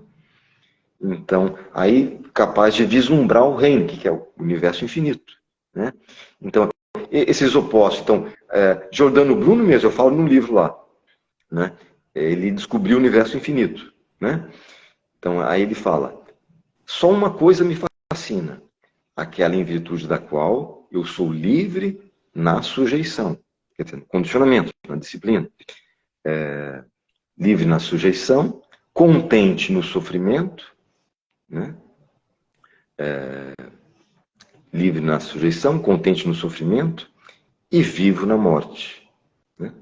Então, aí, capaz de vislumbrar o reino, que é o universo infinito. Né? Então, esses opostos. Então, Giordano Bruno mesmo, eu falo no livro lá, né? Ele descobriu o universo infinito. Né? Então, aí ele fala, só uma coisa me fascina, aquela em virtude da qual eu sou livre na sujeição. Quer dizer, no condicionamento, na disciplina. Livre na sujeição, contente no sofrimento, né? Livre na sujeição, contente no sofrimento e vivo na morte. Né?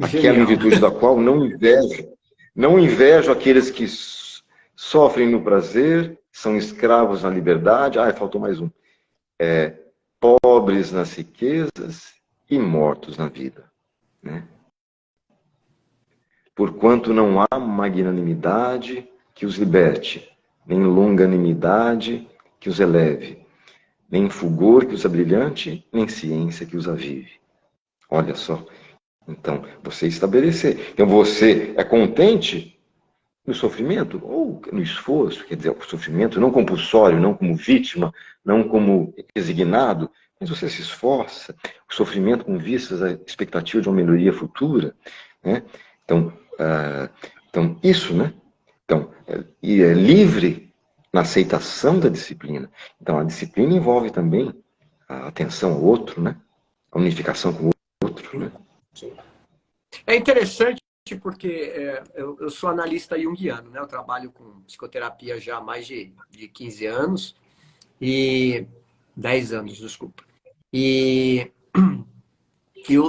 Aquela em virtude da qual não invejo Não invejo aqueles que sofrem no prazer, são escravos na liberdade. Ah, faltou mais um. Pobres nas riquezas e mortos na vida, né? Porquanto não há magnanimidade que os liberte, nem longanimidade que os eleve, nem fulgor que os abrilhante, nem ciência que os avive. Olha só. Então, você estabelecer. Então, você é contente no sofrimento ou no esforço, quer dizer, o sofrimento não compulsório, não como vítima, não como resignado, mas você se esforça, o sofrimento com vistas à expectativa de uma melhoria futura, né? Então, então isso, né? Então, e é livre na aceitação da disciplina. Então, a disciplina envolve também a atenção ao outro, né? A unificação com o outro, né? Sim. É interessante porque eu sou analista junguiano, né? Eu trabalho com psicoterapia já há mais de 15 anos e 10 anos, desculpa. E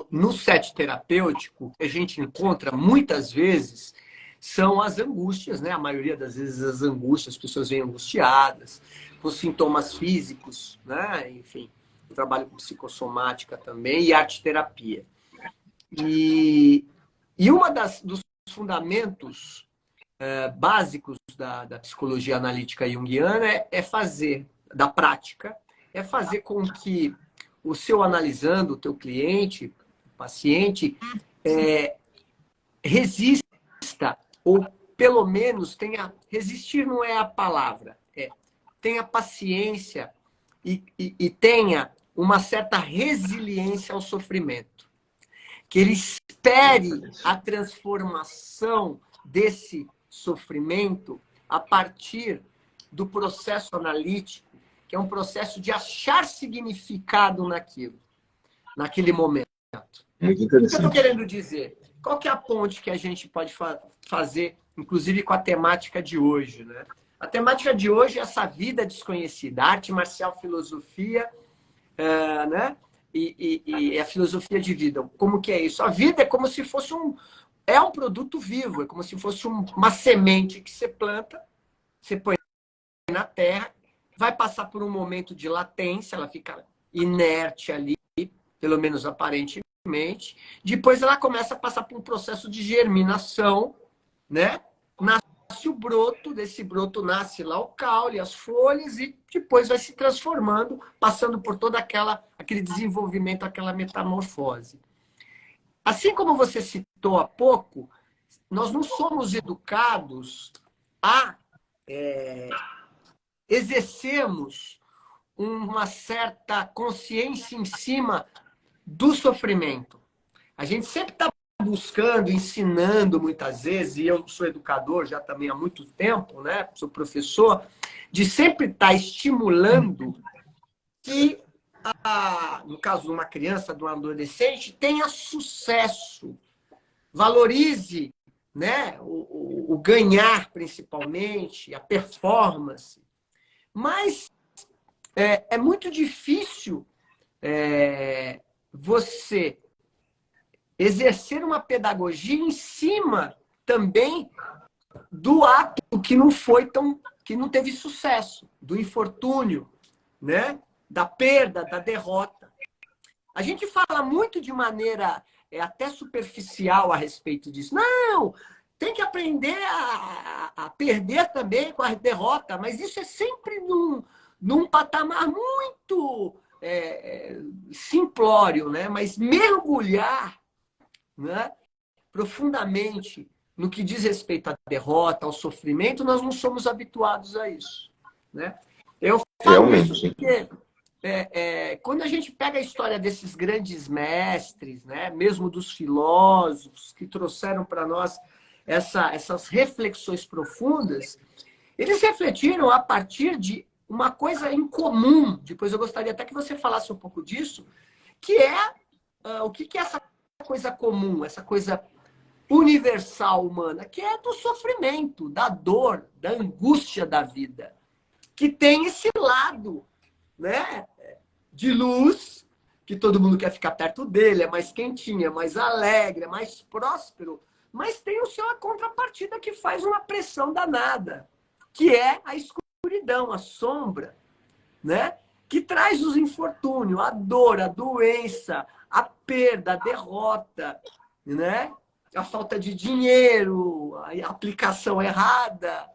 no set terapêutico, que a gente encontra muitas vezes são as angústias, né? A maioria das vezes as angústias, as pessoas vêm angustiadas, com sintomas físicos, né? Enfim, eu trabalho com psicossomática também e arte-terapia. E uma dos fundamentos básicos da psicologia analítica junguiana é fazer, da prática, é fazer com que o seu analisando, o teu cliente, o paciente, resista, ou pelo menos tenha, resistir não é a palavra, tenha paciência e tenha uma certa resiliência ao sofrimento. Que ele espere a transformação desse sofrimento a partir do processo analítico, que é um processo de achar significado naquele momento. Muito O que eu estou interessante. querendo dizer? Qual que é a ponte que a gente pode fazer, inclusive com a temática de hoje, né? A temática de hoje é essa vida desconhecida, arte marcial, filosofia, né? E a filosofia de vida. Como que é isso? A vida é como se fosse um produto vivo, é como se fosse uma semente que você planta, você põe na terra, vai passar por um momento de latência, ela fica inerte ali, pelo menos aparentemente. Depois ela começa a passar por um processo de germinação, né? Nasce o broto, desse broto nasce lá o caule, as folhas, e depois vai se transformando, passando por todo aquele desenvolvimento, aquela metamorfose. Assim como você citou há pouco, nós não somos educados a exercermos uma certa consciência em cima do sofrimento. A gente sempre está buscando, ensinando muitas vezes, e eu sou educador já também há muito tempo, né? Sou professor, de sempre estar estimulando que, no caso de uma criança, de um adolescente, tenha sucesso, valorize, né? o ganhar, principalmente, a performance. Mas é muito difícil você exercer uma pedagogia em cima também do ato que não teve sucesso, do infortúnio, né? Da perda, da derrota. A gente fala muito de maneira até superficial a respeito disso. Não, tem que aprender a perder também com a derrota, mas isso é sempre num patamar muito simplório, né? Mas mergulhar, né, profundamente no que diz respeito à derrota, ao sofrimento, nós não somos habituados a isso, né? Eu falo Realmente. isso porque quando a gente pega a história desses grandes mestres, né, mesmo dos filósofos que trouxeram para nós essas reflexões profundas, eles refletiram a partir de uma coisa em comum. Depois eu gostaria até que você falasse um pouco disso, que é o que é essa coisa comum, essa coisa universal humana, que é do sofrimento, da dor, da angústia da vida, que tem esse lado, né, de luz, que todo mundo quer ficar perto dele, é mais quentinho, é mais alegre, é mais próspero, mas tem o seu a contrapartida que faz uma pressão danada, que é a escuridão, a sombra, né? Que traz os infortúnios, a dor, a doença, a perda, a derrota, né? A falta de dinheiro, a aplicação errada,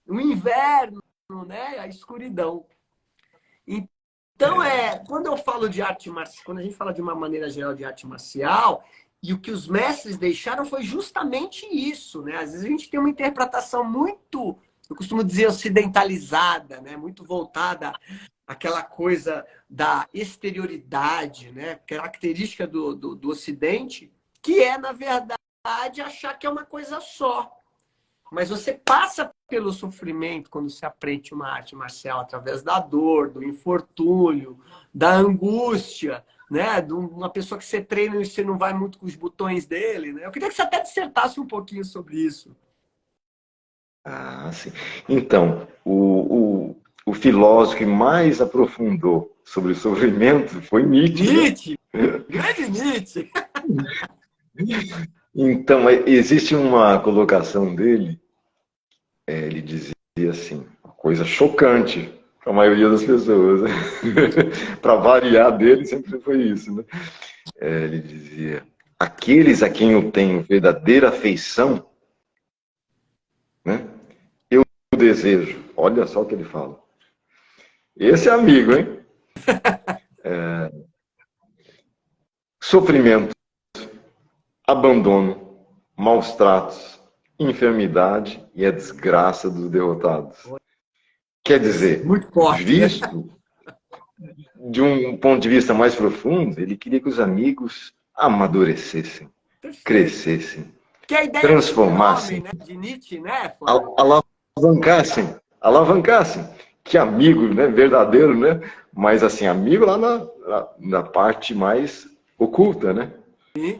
o inverno, né? A escuridão. Então, quando eu falo de arte marcial, quando a gente fala de uma maneira geral de arte marcial, e o que os mestres deixaram foi justamente isso, né? Às vezes a gente tem uma interpretação muito, eu costumo dizer, ocidentalizada, né? Muito voltada àquela coisa da exterioridade, né? Característica do Ocidente, que é, na verdade, achar que é uma coisa só. Mas você passa pelo sofrimento quando você aprende uma arte marcial através da dor, do infortúnio, da angústia, né? De uma pessoa que você treina e você não vai muito com os botões dele, né? Eu queria que você até dissertasse um pouquinho sobre isso. Ah, sim. Então, o filósofo que mais aprofundou sobre o sofrimento foi Nietzsche, né? Nietzsche! Grande Nietzsche! Então, existe uma colocação dele, ele dizia assim, uma coisa chocante para a maioria das pessoas. Para variar dele, sempre foi isso, né? Ele dizia, aqueles a quem eu tenho verdadeira afeição, né? Eu desejo. Olha só o que ele fala. Esse é amigo, hein? Sofrimento, abandono, maus tratos, enfermidade e a desgraça dos derrotados. Quer dizer, muito forte, visto de um ponto de vista mais profundo, ele queria que os amigos amadurecessem, crescessem, que é a ideia transformassem, né? De Nietzsche, né? alavancassem, que amigo, né, verdadeiro, né? Mas assim, amigo lá na parte mais oculta, né?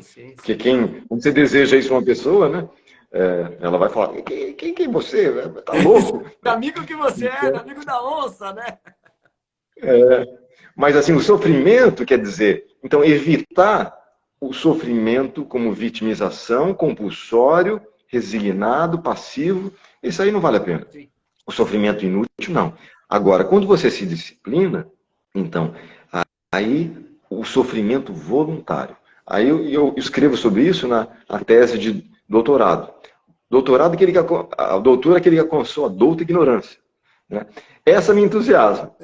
Sim. Porque quando você deseja isso uma pessoa, né? Ela vai falar, quem é você? Tá louco? Amigo que você é, amigo da onça, né? Mas assim, o sofrimento, quer dizer, então evitar o sofrimento como vitimização, compulsório, resignado, passivo, isso aí não vale a pena. Sim. O sofrimento inútil, não. Agora, quando você se disciplina, então, aí o sofrimento voluntário. Aí eu escrevo sobre isso na tese de doutorado. Doutorado a doutora é aquele que alcançou a douta ignorância. Né? Essa me entusiasma.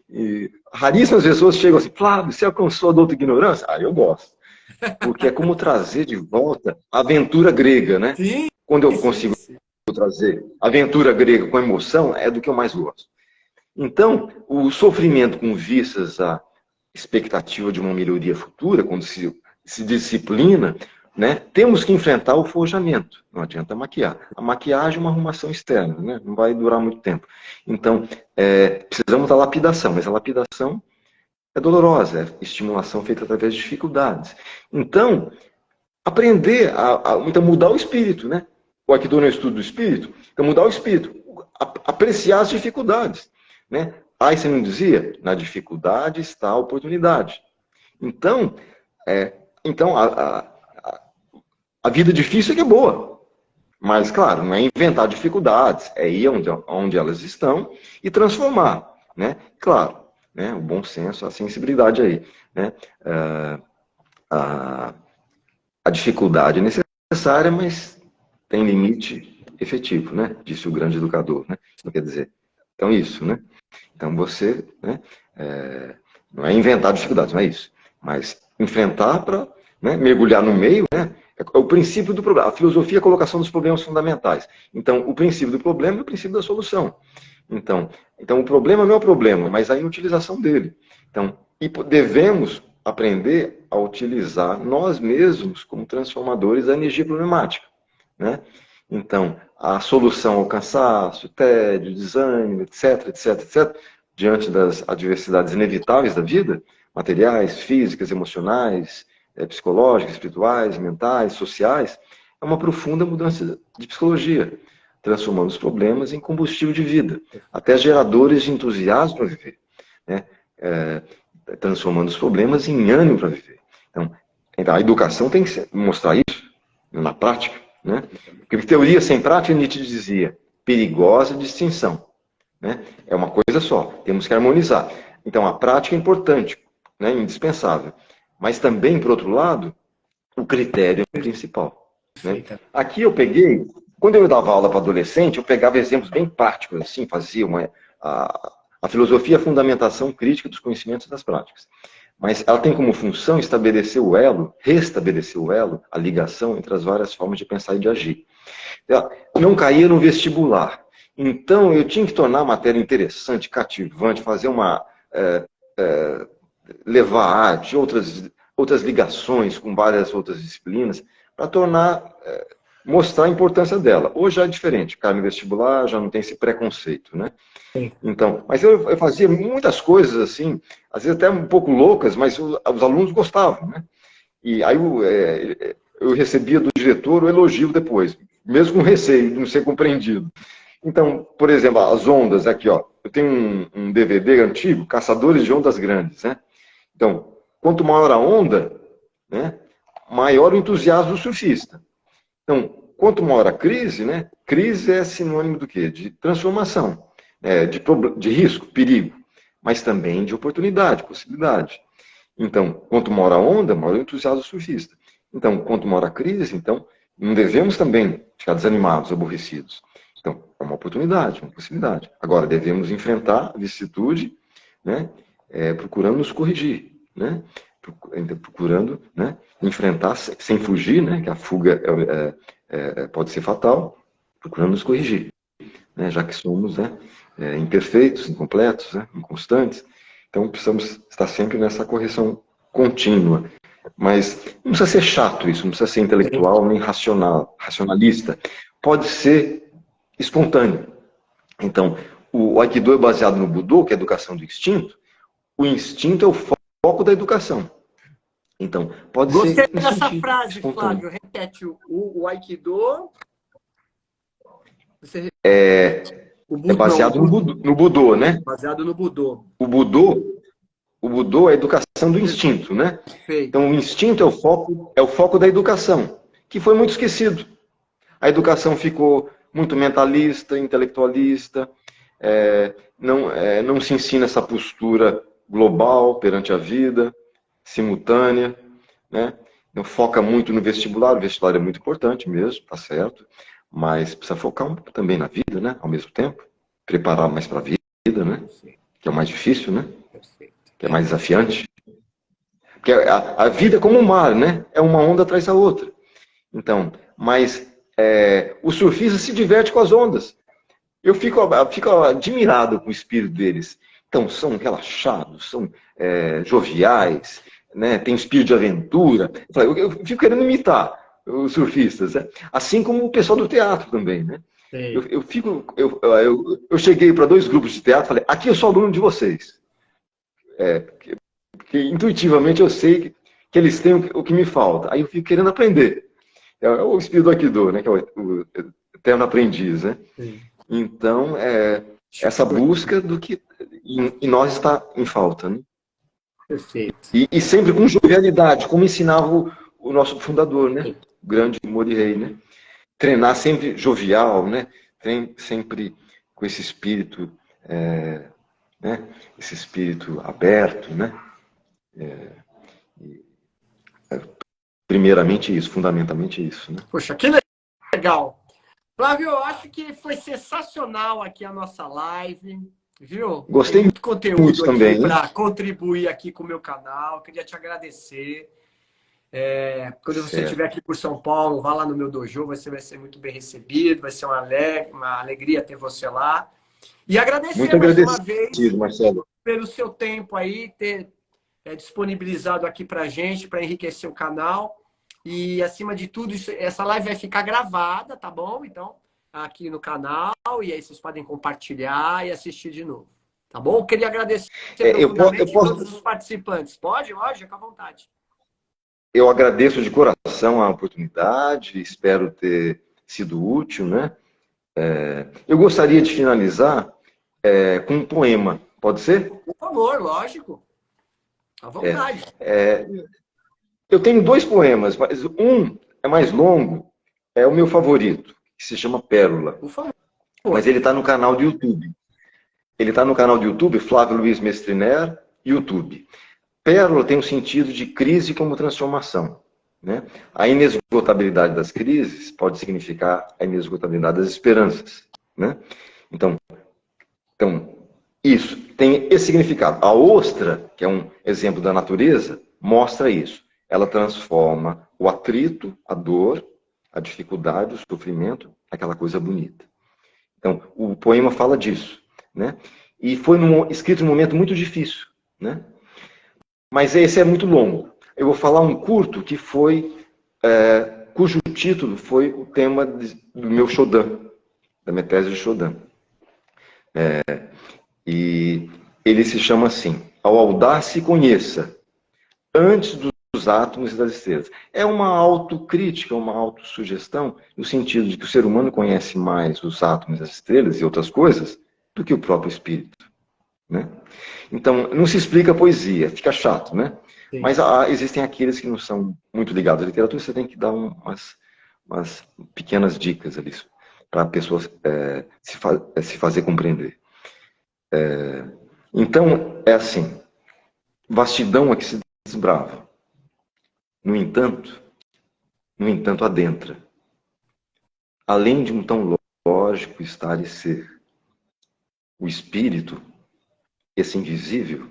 E raríssimas pessoas chegam assim, Flávio, você alcançou a douta ignorância? Ah, eu gosto. Porque é como trazer de volta a aventura grega, né? Sim, Quando eu consigo trazer aventura grega com emoção, é do que eu mais gosto. Então, o sofrimento com vistas à expectativa de uma melhoria futura, quando se disciplina, né, temos que enfrentar o forjamento. Não adianta maquiar. A maquiagem é uma arrumação externa, né, não vai durar muito tempo. Então, precisamos da lapidação, mas a lapidação é dolorosa, é estimulação feita através de dificuldades. Então, aprender então, mudar o espírito, né? O Aikido é um estudo do espírito, então mudar o espírito, apreciar as dificuldades, né? Einstein dizia, na dificuldade está a oportunidade. Então, a vida difícil é que é boa, mas claro, não é inventar dificuldades, é ir onde elas estão e transformar, né? Claro, né? O bom senso, a sensibilidade aí, né? A dificuldade é necessária, mas tem limite efetivo, né? Disse o grande educador, né? Não quer dizer, então isso, né? Então você, né? Não é inventar dificuldades, não é isso, mas enfrentar para, né, mergulhar no meio, né? É o princípio do problema. A filosofia é a colocação dos problemas fundamentais. Então, o princípio do problema é o princípio da solução. Então o problema não é o problema, mas a inutilização dele. Então, e devemos aprender a utilizar nós mesmos como transformadores da energia problemática, né? Então, a solução ao cansaço, tédio, desânimo, etc, diante das adversidades inevitáveis da vida, materiais, físicas, emocionais, psicológicas, espirituais, mentais, sociais, é uma profunda mudança de psicologia, transformando os problemas em combustível de vida, até geradores de entusiasmo para viver, né? Transformando os problemas em ânimo para viver. Então, a educação tem que mostrar isso. na prática, né? Porque teoria sem prática, Nietzsche dizia, perigosa distinção, né? É uma coisa só, temos que harmonizar. Então, a prática é importante, né? Indispensável. Mas também, por outro lado, o critério é o principal, né? Aqui eu peguei, quando eu dava aula para adolescente, eu pegava exemplos bem práticos, assim, fazia a filosofia, a fundamentação crítica dos conhecimentos e das práticas. Mas ela tem como função estabelecer o elo, restabelecer o elo, a ligação entre as várias formas de pensar e de agir. Não caía no vestibular. Então, eu tinha que tornar a matéria interessante, cativante, fazer levar arte, outras ligações com várias outras disciplinas, para mostrar a importância dela. Hoje já é diferente, cai no vestibular, já não tem esse preconceito, né? Então, mas eu fazia muitas coisas assim, às vezes até um pouco loucas, mas os alunos gostavam, né? E aí eu recebia do diretor o elogio depois, mesmo com receio de não ser compreendido. Então, por exemplo, as ondas aqui, ó, eu tenho um DVD antigo, Caçadores de Ondas Grandes, né? Então, quanto maior a onda, né, maior o entusiasmo do surfista. Então, quanto maior a crise, né? Crise é sinônimo do quê? De transformação. De risco, perigo, mas também de oportunidade, possibilidade. Então, quanto maior a onda, maior o entusiasmo do surfista. Então, quanto maior a crise, então, não devemos também ficar desanimados, aborrecidos. Então, é uma oportunidade, uma possibilidade. Agora, devemos enfrentar a vicissitude, né, procurando nos corrigir, né, procurando, né, enfrentar sem fugir, né, que a fuga pode ser fatal, procurando nos corrigir, né, já que somos, né, imperfeitos, incompletos, né, inconstantes. Então, precisamos estar sempre nessa correção contínua. Mas não precisa ser chato isso, não precisa ser intelectual nem racionalista. Pode ser espontâneo. Então, o Aikido é baseado no Budô, que é a educação do instinto. O instinto é o foco da educação. Então, pode ser Gostei dessa frase, espontâneo. Flávio. Repete, o Aikido... É baseado no Budô, né? Baseado no Budô. O Budô é a educação do instinto, né? Perfeito. Então, o instinto é o foco da educação, que foi muito esquecido. A educação ficou muito mentalista, intelectualista, não se ensina essa postura global perante a vida, simultânea, né? Não foca muito no vestibular, o vestibular é muito importante mesmo, tá certo, mas precisa focar um pouco também na vida, né? Ao mesmo tempo, preparar mais para a vida, né? Que é o mais difícil, né? Que é mais desafiante. Porque a vida é como um mar, né? É uma onda atrás da outra. Então, mas o surfista se diverte com as ondas. Eu fico admirado com o espírito deles. Então, são relaxados, são joviais, né? Tem espírito de aventura. Eu fico querendo imitar os surfistas, né? Assim como o pessoal do teatro também, né? Eu cheguei para 2 grupos de teatro e falei, aqui eu sou aluno de vocês. Porque intuitivamente eu sei que eles têm o que me falta. Aí eu fico querendo aprender. É o espírito do Aikido, né? Que é o eterno aprendiz, né? Sim. Então, essa busca do que em nós está em falta, né? Perfeito. E sempre com jovialidade, como ensinava o nosso fundador, né? O grande Morihei, né? Treinar sempre jovial, né? Sempre com esse espírito, né? Esse espírito aberto, né? Primeiramente isso, fundamentalmente isso, né? Poxa, que legal! Flávio, eu acho que foi sensacional aqui a nossa live, viu? Gostei Tem muito conteúdo muito também para contribuir aqui com o meu canal. Queria te agradecer. Quando você estiver aqui por São Paulo, vá lá no meu dojo, você vai ser muito bem recebido, vai ser uma alegria ter você lá. E agradecer muito mais uma vez, Marcelo, pelo seu tempo aí, ter disponibilizado aqui para a gente, para enriquecer o canal. E, acima de tudo, essa live vai ficar gravada, tá bom? Então, aqui no canal, e aí vocês podem compartilhar e assistir de novo, tá bom? Eu queria agradecer profundamente todos os participantes. Pode? Lógico, à vontade. Eu agradeço de coração a oportunidade, espero ter sido útil, né? Eu gostaria de finalizar com um poema, pode ser? Por favor, lógico. À vontade. Eu tenho 2 poemas, mas um é mais longo, é o meu favorito, que se chama Pérola. Por favor. Mas ele está no canal do YouTube. Ele está no canal do YouTube, Flávio Luiz Mestriner, YouTube. Pérola tem o sentido de crise como transformação. Né? A inesgotabilidade das crises pode significar a inesgotabilidade das esperanças. Né? Então, isso tem esse significado. A ostra, que é um exemplo da natureza, mostra isso. Ela transforma o atrito, a dor, a dificuldade, o sofrimento, aquela coisa bonita. Então, o poema fala disso. Né? E foi escrito num momento muito difícil. Né? Mas esse é muito longo. Eu vou falar um curto que foi, cujo título foi o tema do meu Shodan, da minha tese de Shodan. E ele se chama assim: Ao audaz se conheça, antes dos átomos e das estrelas. É uma autocrítica, uma autossugestão, no sentido de que o ser humano conhece mais os átomos, as estrelas e outras coisas do que o próprio espírito. Né? Então, não se explica a poesia, fica chato, né? Sim. Mas existem aqueles que não são muito ligados à literatura, você tem que dar umas pequenas dicas ali, para a pessoa se fazer compreender. Então, é assim, vastidão é que se desbrava. No entanto, adentra. Além de um tão lógico estar e ser. O espírito, esse invisível,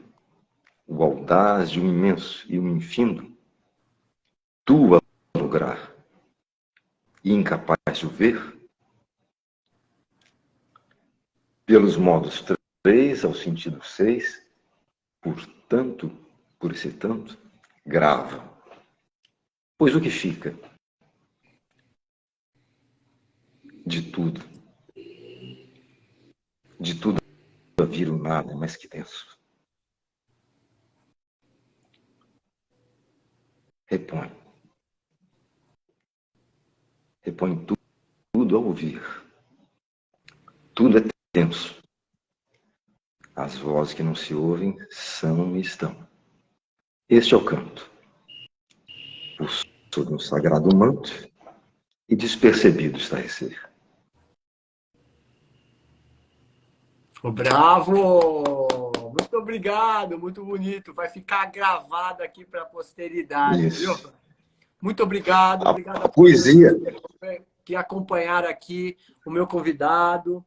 o audaz de um imenso e um infindo, tua lograr, e incapaz de o ver, pelos modos 3 ao sentido 6, portanto, por esse tanto, grava. Pois o que fica? De tudo a vir o nada, mas que denso. Repõe tudo a ouvir. Tudo é tenso. As vozes que não se ouvem são e estão. Este é o canto. Sob um sagrado manto e despercebido estarrecer. Bravo! Muito obrigado, muito bonito. Vai ficar gravado aqui para a posteridade, Isso. viu? Muito obrigado, obrigado a poesia que acompanharam aqui o meu convidado,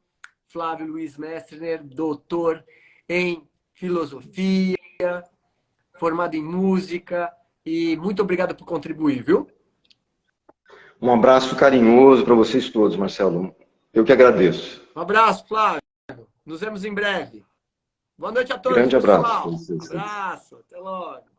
Flávio Luiz Mestriner, doutor em filosofia, formado em música, e muito obrigado por contribuir, viu? Um abraço carinhoso para vocês todos, Marcelo. Eu que agradeço. Um abraço, Flávio. Nos vemos em breve. Boa noite a todos, Grande pessoal. abraço. Abraço, até logo.